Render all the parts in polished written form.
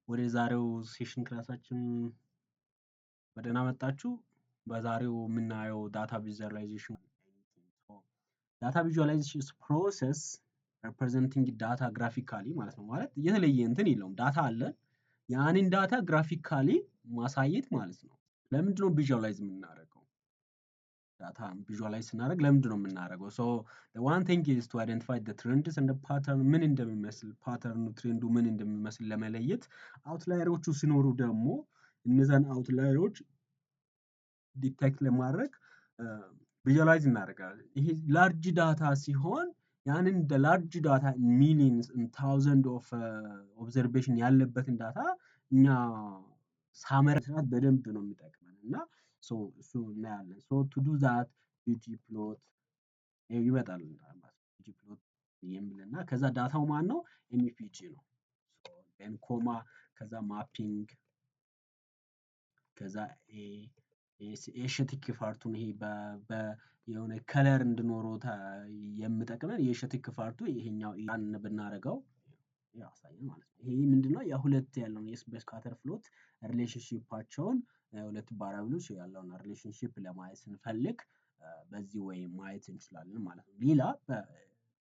ወደ ዛሬው ሴሽን ክላሳችን በደህና መጣችሁ። በዛሬው የምናየው ዳታ ቪዥዋላይዜሽን ዳታ ቪዥዋላይዜሽን ፕሮሰስ ሪፕሬዘንቲንግ ዳታ ግራፊካሊ ማለት ነው። ማለት የተለየ እንትን የለውም። ዳታ አለን፣ ያንን ዳታ ግራፊካሊ ማሳየት ማለት ነው። ለምንድን ነው ቪዥዋላይዝ የምናደርገው? ዳታ ቪዥዋላይዝ ስናደርግ ለምንድን ነው የምናደርገው? ሶ ዋን ቲንግ ኢዝ ቱ አይደንቲፋይ ዘ ትሬንድስ ኤንድ ፓተርን፣ ምን እንደሚመስል ፓተርኑ ትሬንዱ ምን እንደሚመስል ለመለየት፣ አውትላየሮቹ ሲኖሩ ደግሞ እነዛን አውትላየሮች ዲቴክት ለማድረግ ቪዥዋላይዝ እናደርጋለን። ይሄ ላርጅ ዳታ ሲሆን ያንን እንደ ላርጅ ዳታ ሚሊየንስ ታውዘንድ ኦፍ ኦብዘርቬሽን ያለበትን ዳታ እኛ ሳመር ስራት በደንብ ነው የሚጠቅመን እና እሱ እናያለን። ቱ ዱ ዛት ggplot ይመጣል ggplot የሚልና ከዛ ዳታው ማን ነው? ኤምፒጂ ነው። ኮማ ከዛ ማፒንግ ከዛ የሸቲክ ፓርቱን ይሄ የሆነ ከለር እንድኖረው የምጠቅመን የሸቲክ ፓርቱ ይሄኛው ያን ብናረጋው ያሳያል ማለት ነው። ይሄ ምንድነው? የሁለት ያለውን የስካተር ፍሎት ሪሌሽንሺፓቸውን ሁለት ቫሪያብሎች ያለውን ሪሌሽንሺፕ ለማየት ስንፈልግ በዚህ ወይ ማየት እንችላለን ማለት ነው።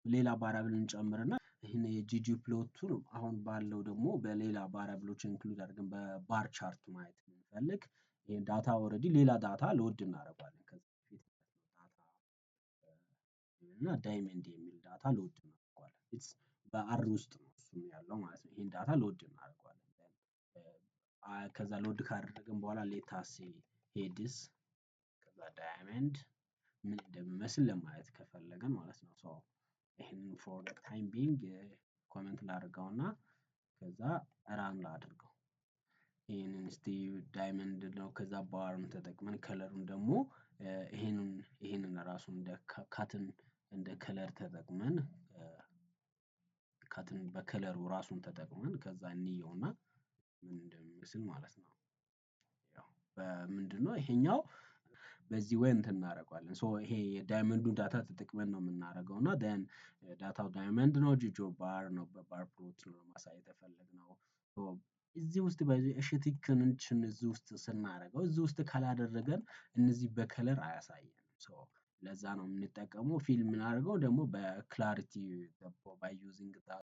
ሌላ ቫሪያብል እንጨምርና ይሄን የggplot አሁን ባለው ደግሞ በሌላ ቫሪያብሎች ኢንክሉድ አድርገን በባር ቻርት ማየት ስንፈልግ ይሄን ዳታ ኦሬዲ ሌላ ዳታ ሎድ እናደርጋለን። ከዚህ በፊት ዳታ እና ዳይመንድ የሚል ዳታ ሎድ እናደርጋለን። በአር ውስጥ ነው እሱም ያለው ማለት ነው። ይሄን ዳታ ሎድ እናደርጋለን። ከዛ ሎድ ካደረግን በኋላ ሌታስ ሄድስ ከዛ ዳይመንድ ምን እንደሚመስል ለማየት ከፈለገን ማለት ነው። ሶ ይሄንን ፎር ታይም ቢንግ ኮሜንት ላድርገውና ከዛ ራን ላድርገው። ይሄንን እስቲ ዳይመንድ ነው። ከዛ ባርን ተጠቅመን ከለሩን ደግሞ ይሄንን ራሱን እንደ ካትን እንደ ከለር ተጠቅመን ካትን በከለሩ ራሱን ተጠቅመን ከዛ እንየውና ምን እንደሚመስል ማለት ነው። ያው በምንድነው ይሄኛው በዚህ ወይ እንትን እናደርጋለን። ሶ ይሄ ዳይመንዱን ዳታ ተጠቅመን ነው የምናደርገው እና ደን ዳታው ዳይመንድ ነው፣ ጂጆ ባር ነው፣ በባር ፕሎት ነው ማሳየት የፈለግነው። እዚህ ውስጥ በዚህ እሽቲክንችን እዚህ ውስጥ ስናደርገው እዚህ ውስጥ ካላደረገን እነዚህ በከለር አያሳየንም። ለዛ ነው የምንጠቀመው። ፊልም እናደርገው ደግሞ በክላሪቲ ባይ ዩዚንግ